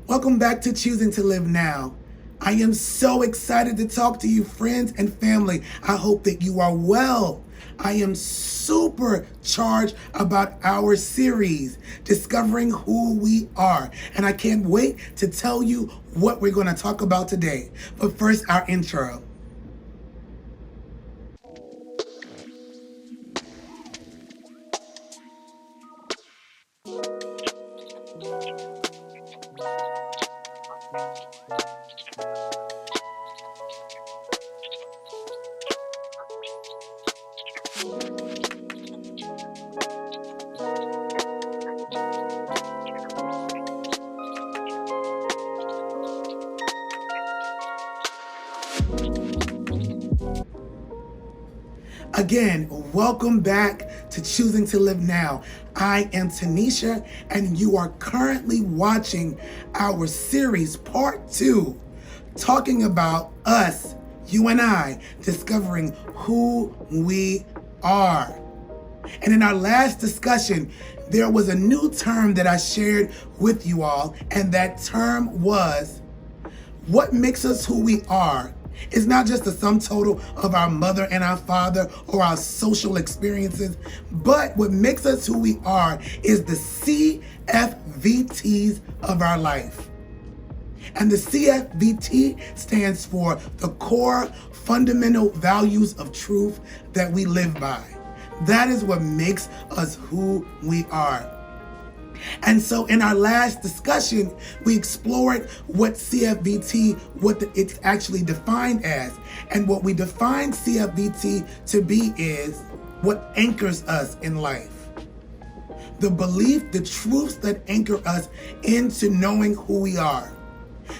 Welcome back to Choosing to Live Now. I am so excited to talk to you, friends and family. I hope that you are well. I am super charged about our series, Discovering Who We Are. And I can't wait to tell you what we're going to talk about today. But first, our intro. Again, welcome back to Choosing to Live Now. I am Taneshia, and you are currently watching our series, part 2, talking about us, you and I, discovering who we are. And in our last discussion, there was a new term that I shared with you all, and that term was, what makes us who we are is not just the sum total of our mother and our father or our social experiences, but what makes us who we are is the C.F.V.Ts of our life. And the C.F.V.T stands for the core fundamental values of truth that we live by. That is what makes us who we are. And so in our last discussion, we explored what C.F.V.T, it's actually defined as. And what we define C.F.V.T to be is what anchors us in life. The belief, the truths that anchor us into knowing who we are.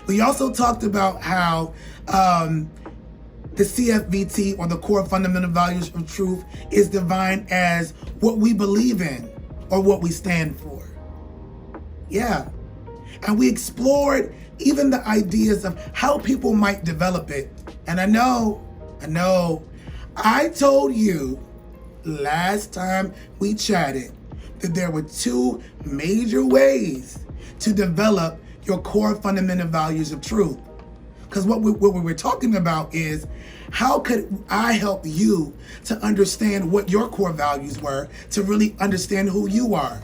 We also talked about how the C.F.V.T, or the core fundamental values of truth, is defined as what we believe in or what we stand for. Yeah. And we explored even the ideas of how people might develop it. And I know, I told you last time we chatted that there were 2 major ways to develop your core fundamental values of truth. Because what we were talking about is, how could I help you to understand what your core values were, to really understand who you are?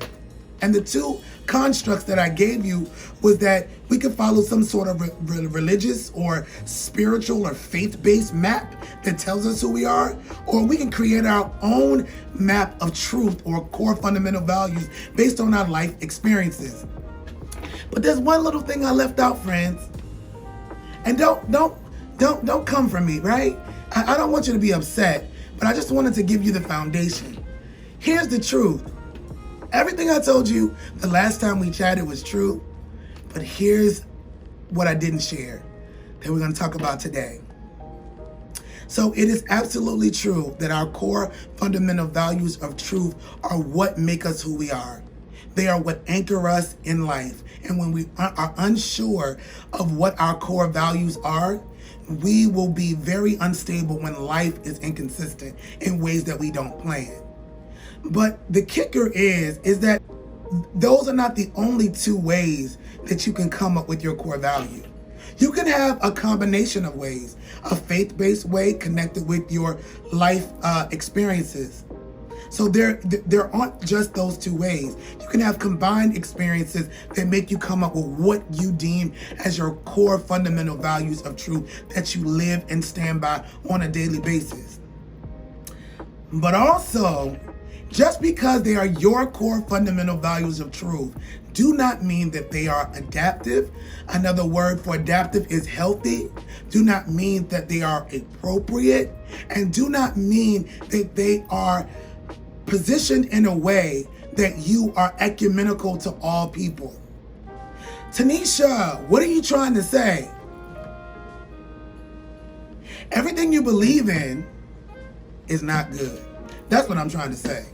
And the 2 constructs that I gave you was that we could follow some sort of religious or spiritual or faith-based map that tells us who we are, or we can create our own map of truth or core fundamental values based on our life experiences. But there's one little thing I left out, friends. And don't come for me, right? I don't want you to be upset, but I just wanted to give you the foundation. Here's the truth. Everything I told you the last time we chatted was true, but here's what I didn't share that we're going to talk about today. So it is absolutely true that our core fundamental values of truth are what make us who we are. They are what anchor us in life. And when we are unsure of what our core values are, we will be very unstable when life is inconsistent in ways that we don't plan. But the kicker is that those are not the only 2 ways that you can come up with your core value. You can have a combination of ways, a faith-based way connected with your life experiences. So there aren't just those 2 ways. You can have combined experiences that make you come up with what you deem as your core fundamental values of truth that you live and stand by on a daily basis. But also, just because they are your core fundamental values of truth do not mean that they are adaptive. Another word for adaptive is healthy. Do not mean that they are appropriate, and do not mean that they are positioned in a way that you are ecumenical to all people. Taneshia, what are you trying to say? Everything you believe in is not good. That's what I'm trying to say.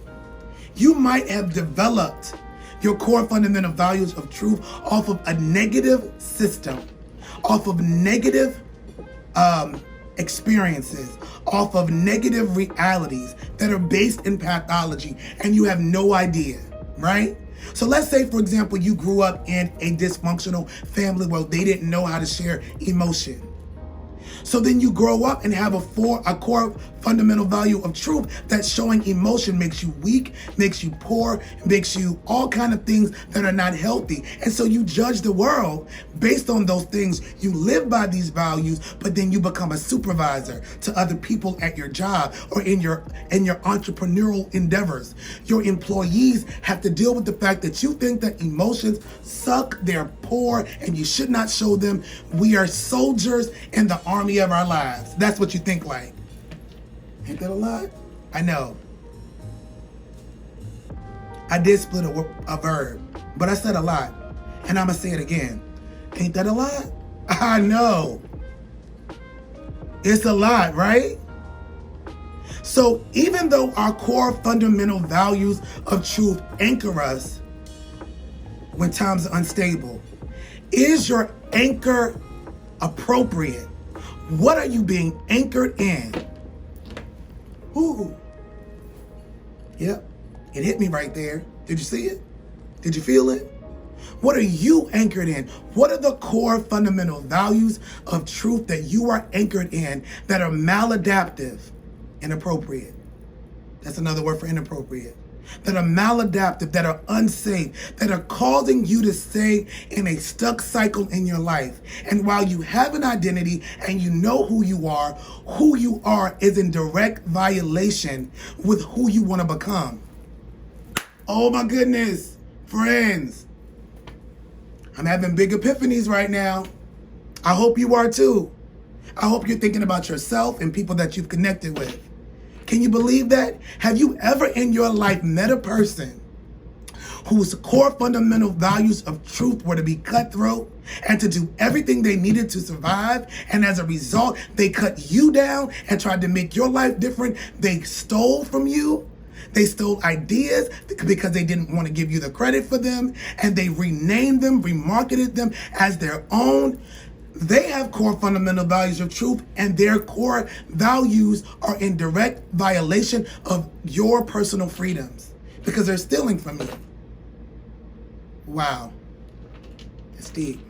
You might have developed your core fundamental values of truth off of a negative system, off of negative experiences, off of negative realities that are based in pathology, and you have no idea, right? So let's say, for example, you grew up in a dysfunctional family where they didn't know how to share emotion. So then you grow up and have a core fundamental value of truth that showing emotion makes you weak, makes you poor, makes you all kind of things that are not healthy. And so you judge the world based on those things. You live by these values, but then you become a supervisor to other people at your job or in your entrepreneurial endeavors. Your employees have to deal with the fact that you think that emotions suck, they're poor, and you should not show them. We are soldiers in the army of our lives. That's what you think like. Ain't that a lot? I know. I did split a verb, but I said a lot. And I'm going to say it again. Ain't that a lot? I know. It's a lot, right? So even though our core fundamental values of truth anchor us when times are unstable, is your anchor appropriate? What are you being anchored in? Ooh. Yep. It hit me right there. Did you see it? Did you feel it? What are you anchored in? What are the core fundamental values of truth that you are anchored in that are maladaptive, inappropriate? That's another word for inappropriate. That are maladaptive, that are unsafe, that are causing you to stay in a stuck cycle in your life. And while you have an identity and you know who you are is in direct violation with who you want to become. Oh my goodness, friends. I'm having big epiphanies right now. I hope you are too. I hope you're thinking about yourself and people that you've connected with. Can you believe that? Have you ever in your life met a person whose core fundamental values of truth were to be cutthroat and to do everything they needed to survive? And as a result, they cut you down and tried to make your life different. They stole from you. They stole ideas because they didn't want to give you the credit for them. And they renamed them, remarketed them as their own. They have core fundamental values of truth, and their core values are in direct violation of your personal freedoms because they're stealing from you. Wow. It's deep.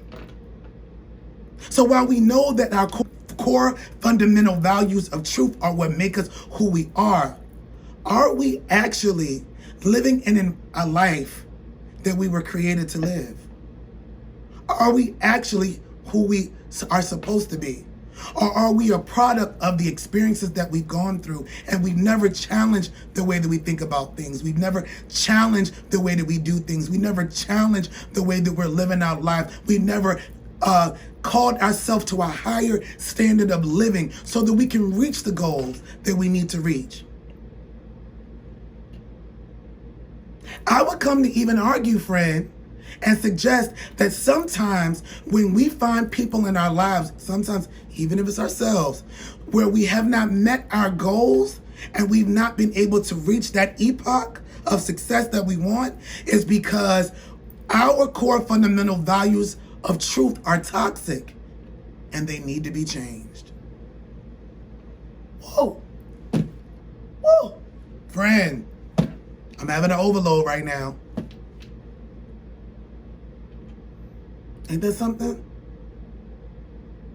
So while we know that our core fundamental values of truth are what make us who we are we actually living in a life that we were created to live? Are we actually who we are supposed to be? Or are we a product of the experiences that we've gone through and we've never challenged the way that we think about things? We've never challenged the way that we do things. We never challenged the way that we're living our life. We've never called ourselves to a higher standard of living so that we can reach the goals that we need to reach. I would come to even argue, friend, and suggest that sometimes when we find people in our lives, sometimes even if it's ourselves, where we have not met our goals and we've not been able to reach that epoch of success that we want, is because our core fundamental values of truth are toxic and they need to be changed. Whoa. Whoa. Friend, I'm having an overload right now. Ain't that something?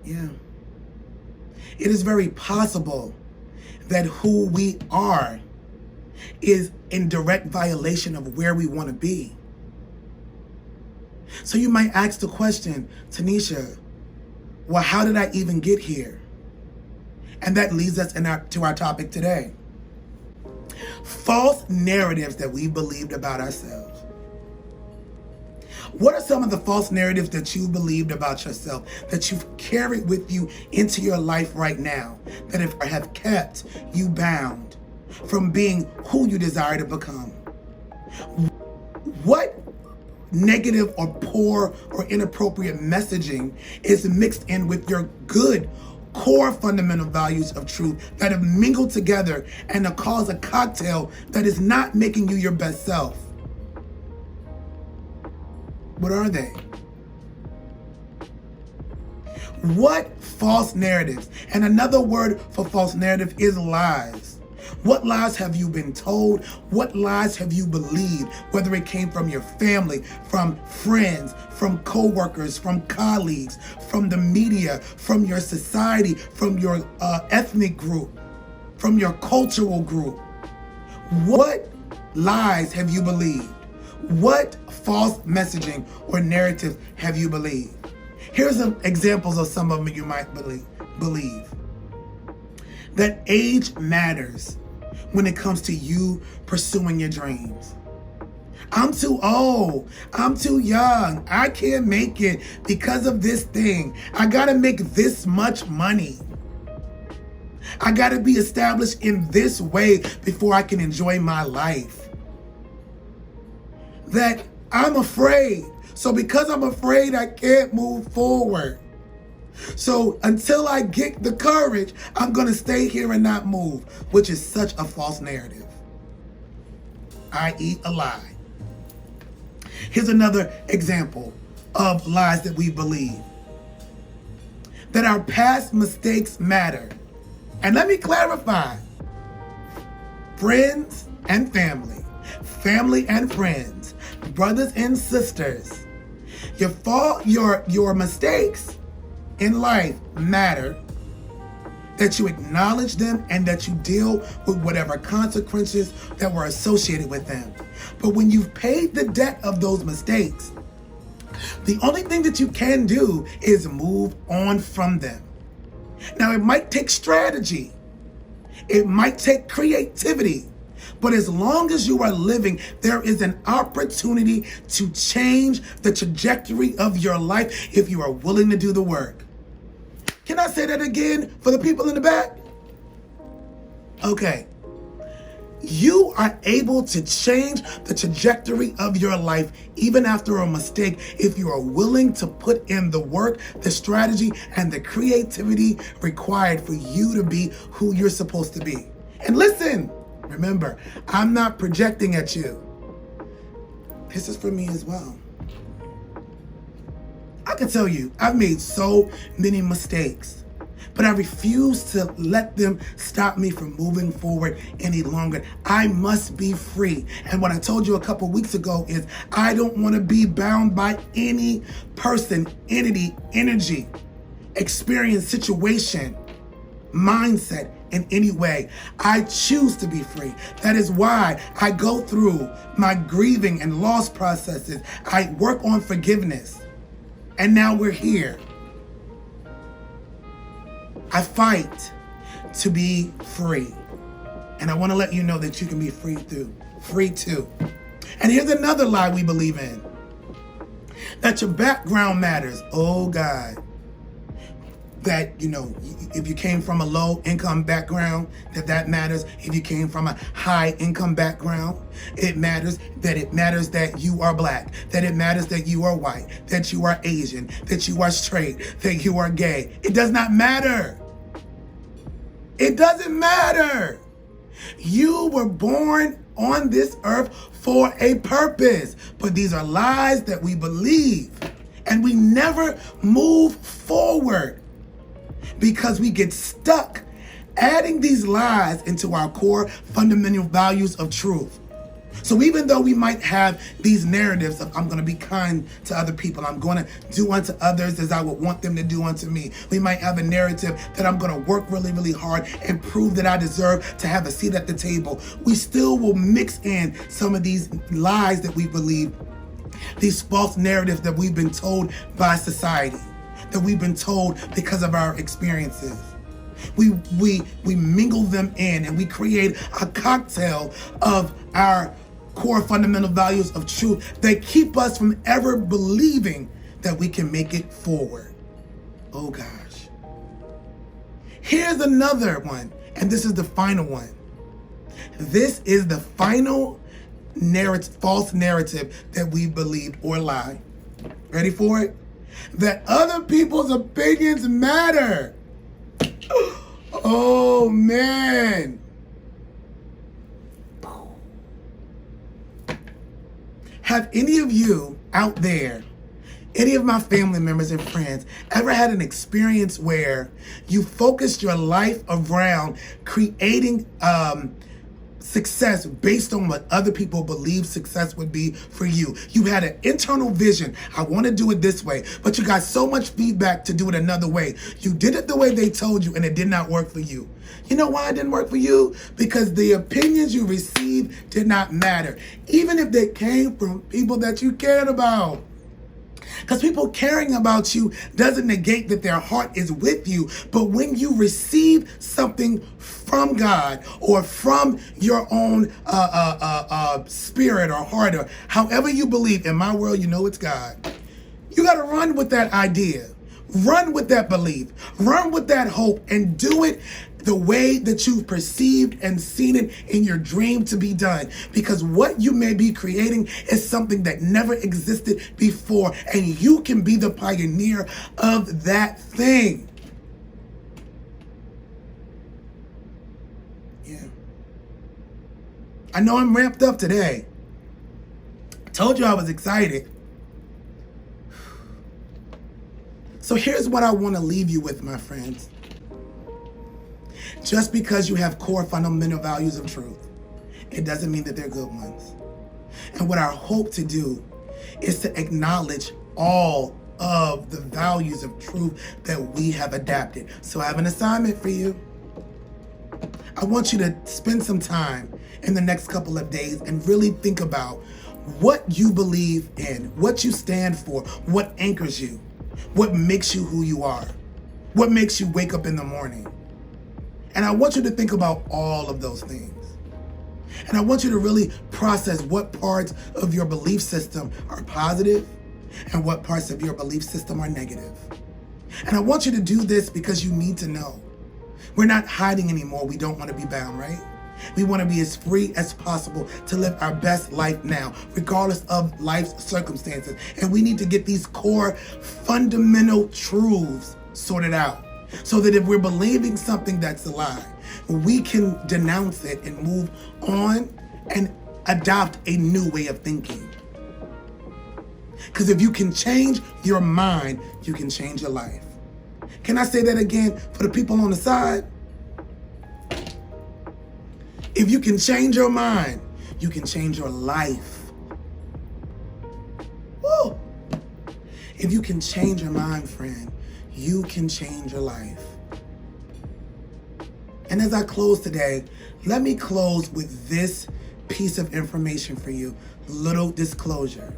Yeah. It is very possible that who we are is in direct violation of where we want to be. So you might ask the question, Taneshia, well, how did I even get here? And that leads us to our topic today. False narratives that we believed about ourselves. What are some of the false narratives that you believed about yourself, that you've carried with you into your life right now, that have kept you bound from being who you desire to become? What negative or poor or inappropriate messaging is mixed in with your good core fundamental values of truth that have mingled together and to cause a cocktail that is not making you your best self? What are they? What false narratives? And another word for false narrative is lies. What lies have you been told? What lies have you believed? Whether it came from your family, from friends, from co-workers, from colleagues, from the media, from your society, from your ethnic group, from your cultural group. What lies have you believed? What false messaging or narrative have you believed? Here's some examples of some of them you might believe. That age matters when it comes to you pursuing your dreams. I'm too old. I'm too young. I can't make it because of this thing. I gotta make this much money. I gotta be established in this way before I can enjoy my life. That I'm afraid. So because I'm afraid, I can't move forward. So until I get the courage, I'm going to stay here and not move, which is such a false narrative, i.e. a lie. Here's another example of lies that we believe. That our past mistakes matter. And let me clarify. Friends and family, family and friends, brothers and sisters, your mistakes in life matter, that you acknowledge them and that you deal with whatever consequences that were associated with them. But when you've paid the debt of those mistakes, the only thing that you can do is move on from them. Now, it might take strategy. It might take creativity. But as long as you are living, there is an opportunity to change the trajectory of your life if you are willing to do the work. Can I say that again for the people in the back? Okay. You are able to change the trajectory of your life even after a mistake if you are willing to put in the work, the strategy, and the creativity required for you to be who you're supposed to be. And listen, remember, I'm not projecting at you. This is for me as well. I can tell you, I've made so many mistakes, but I refuse to let them stop me from moving forward any longer. I must be free. And what I told you a couple weeks ago is I don't want to be bound by any person, entity, energy, experience, situation, mindset in any way. I choose to be free. That is why I go through my grieving and loss processes. I work on forgiveness. And now we're here. I fight to be free. And I want to let you know that you can be free too. And here's another lie we believe in. That your background matters. Oh God. That, if you came from a low income background, that matters. If you came from a high income background, it matters that you are black, that it matters that you are white, that you are Asian, that you are straight, that you are gay. It does not matter. It doesn't matter. You were born on this earth for a purpose, but these are lies that we believe, and we never move forward. Because we get stuck adding these lies into our core fundamental values of truth. So even though we might have these narratives of I'm going to be kind to other people, I'm going to do unto others as I would want them to do unto me. We might have a narrative that I'm going to work really, really hard and prove that I deserve to have a seat at the table. We still will mix in some of these lies that we believe, these false narratives that we've been told by society, that we've been told because of our experiences. We mingle them in and we create a cocktail of our core fundamental values of truth that keep us from ever believing that we can make it forward. Oh gosh. Here's another one, and this is the final one. This is the final false narrative that we believed or lie. Ready for it? That other people's opinions matter. Oh man. Have any of you out there, any of my family members and friends, ever had an experience where you focused your life around creating success based on what other people believe success would be for you. You had an internal vision. I want to do it this way, but you got so much feedback to do it another way. You did it the way they told you and it did not work for you. You know why it didn't work for you? Because the opinions you received did not matter, even if they came from people that you cared about. Because people caring about you doesn't negate that their heart is with you. But when you receive something from God or from your own spirit or heart or however you believe, in my world, you know it's God. You got to run with that idea. Run with that belief. Run with that hope and do it the way that you've perceived and seen it in your dream to be done. Because what you may be creating is something that never existed before, and you can be the pioneer of that thing. Yeah. I know I'm ramped up today. I told you I was excited. So here's what I want to leave you with, my friends. Just because you have core fundamental values of truth, it doesn't mean that they're good ones. And what I hope to do is to acknowledge all of the values of truth that we have adapted. So I have an assignment for you. I want you to spend some time in the next couple of days and really think about what you believe in, what you stand for, what anchors you, what makes you who you are, what makes you wake up in the morning. And I want you to think about all of those things. And I want you to really process what parts of your belief system are positive and what parts of your belief system are negative. And I want you to do this because you need to know. We're not hiding anymore. We don't want to be bound, right? We want to be as free as possible to live our best life now, regardless of life's circumstances. And we need to get these core fundamental truths sorted out, so that if we're believing something that's a lie, we can denounce it and move on and adopt a new way of thinking. Because if you can change your mind, you can change your life. Can I say that again for the people on the side? If you can change your mind, you can change your life. Woo! If you can change your mind, friend, you can change your life. And as I close today, let me close with this piece of information for you. Little disclosure.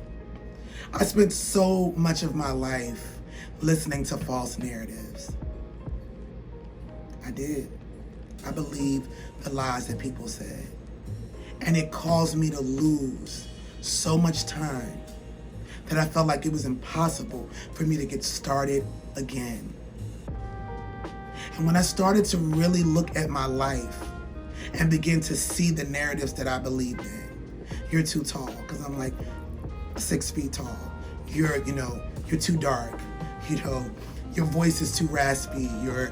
I spent so much of my life listening to false narratives. I did. I believed the lies that people said. And it caused me to lose so much time that I felt like it was impossible for me to get started again. And when I started to really look at my life and begin to see the narratives that I believed in, you're too tall, because I'm like 6 feet tall. You're too dark. Your voice is too raspy. You're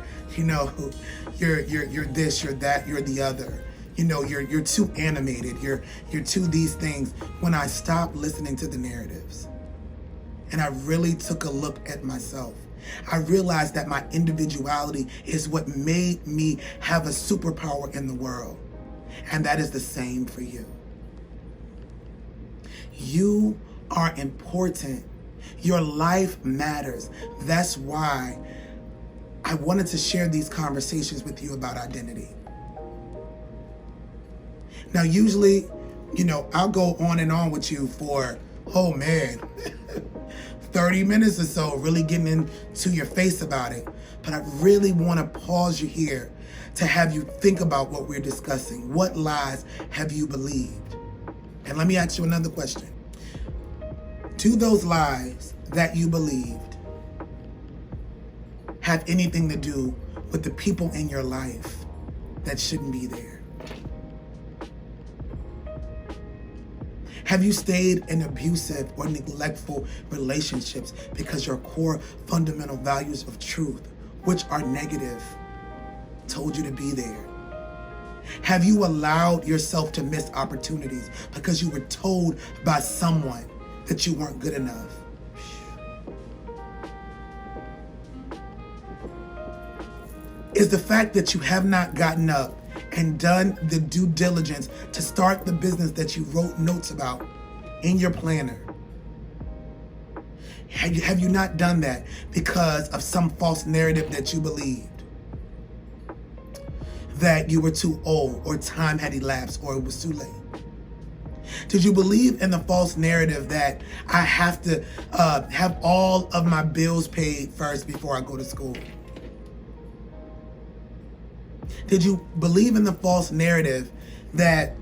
this, you're that, you're the other. You're too animated. You're too these things. When I stopped listening to the narratives and I really took a look at myself, I realized that my individuality is what made me have a superpower in the world. And that is the same for you. You are important. Your life matters. That's why I wanted to share these conversations with you about identity. Now, usually, I'll go on and on with you for, 30 minutes or so, really getting into your face about it. But I really want to pause you here to have you think about what we're discussing. What lies have you believed? And let me ask you another question. Do those lies that you believed have anything to do with the people in your life that shouldn't be there? Have you stayed in abusive or neglectful relationships because your core fundamental values of truth, which are negative, told you to be there? Have you allowed yourself to miss opportunities because you were told by someone that you weren't good enough? Is the fact that you have not gotten up and done the due diligence to start the business that you wrote notes about in your planner? Have you not done that because of some false narrative that you believed? That you were too old, or time had elapsed, or it was too late? Did you believe in the false narrative that I have to have all of my bills paid first before I go to school? Did you believe in the false narrative that,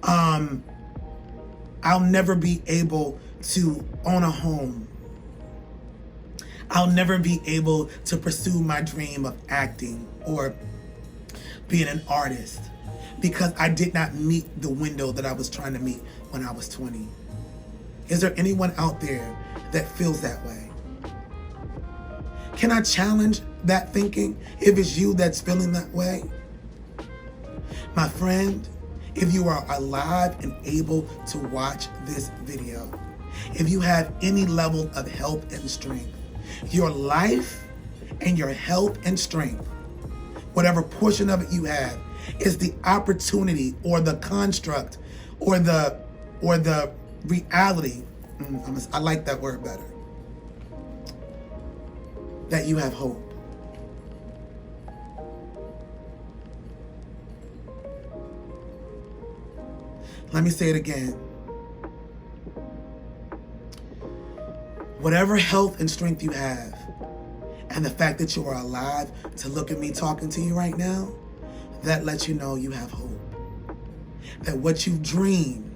I'll never be able to own a home? I'll never be able to pursue my dream of acting or being an artist because I did not meet the window that I was trying to meet when I was 20. Is there anyone out there that feels that way? Can I challenge that thinking if it's you that's feeling that way? My friend, if you are alive and able to watch this video, if you have any level of health and strength, your life and your health and strength, whatever portion of it you have, is the opportunity or the construct or the reality. I like that word better. That you have hope. Let me say it again. Whatever health and strength you have, and the fact that you are alive to look at me talking to you right now, that lets you know you have hope. That what you've dreamed,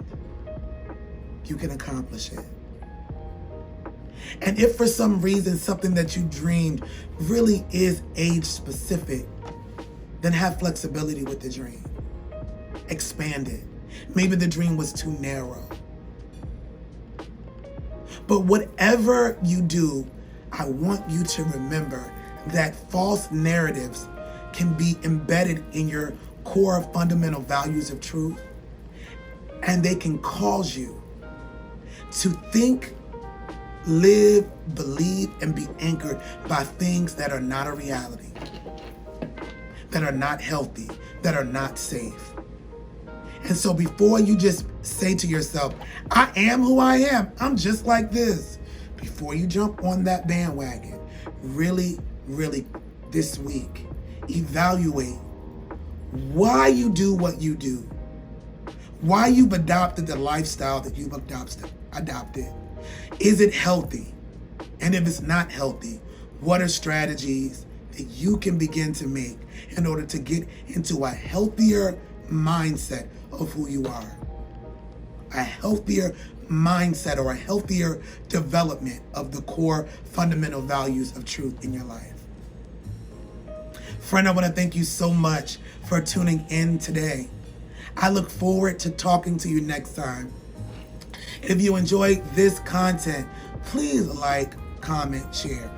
you can accomplish it. And if for some reason something that you dreamed really is age specific, then have flexibility with the dream. Expand it. Maybe the dream was too narrow. But whatever you do, I want you to remember that false narratives can be embedded in your core fundamental values of truth, and they can cause you to think, live, believe, and be anchored by things that are not a reality, that are not healthy, that are not safe. And so before you just say to yourself, I am who I am, I'm just like this, before you jump on that bandwagon, really this week, evaluate why you do what you do, why you've adopted the lifestyle that you've adopted. Is it healthy? And if it's not healthy, what are strategies that you can begin to make in order to get into a healthier mindset of who you are? A healthier mindset or a healthier development of the core fundamental values of truth in your life. Friend, I want to thank you so much for tuning in today. I look forward to talking to you next time. If you enjoyed this content, please like, comment, share.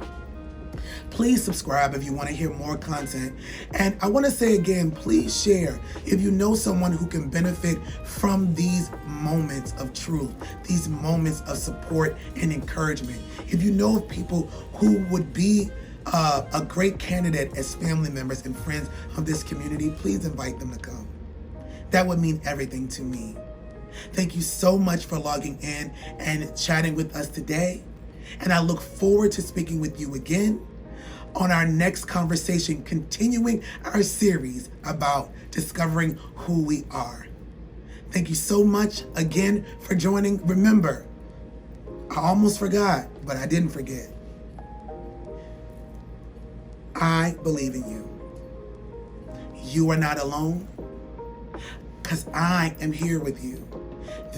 Please subscribe if you want to hear more content. And I want to say again, please share if you know someone who can benefit from these moments of truth, these moments of support and encouragement. If you know of people who would be a great candidate as family members and friends of this community, please invite them to come. That would mean everything to me. Thank you so much for logging in and chatting with us today. And I look forward to speaking with you again on our next conversation, continuing our series about discovering who we are. Thank you so much again for joining. Remember, I almost forgot, but I didn't forget. I believe in you. You are not alone, because I am here with you.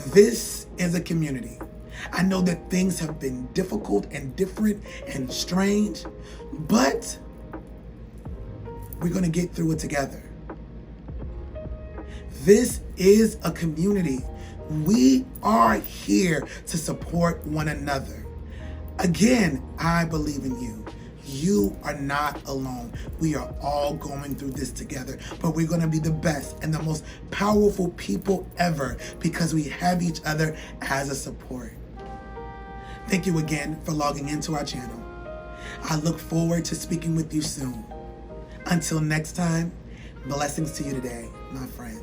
This is a community. I know that things have been difficult and different and strange, but we're going to get through it together. This is a community. We are here to support one another. Again, I believe in you. You are not alone. We are all going through this together, but we're going to be the best and the most powerful people ever because we have each other as a support. Thank you again for logging into our channel. I look forward to speaking with you soon. Until next time, Blessings to you today, my friend.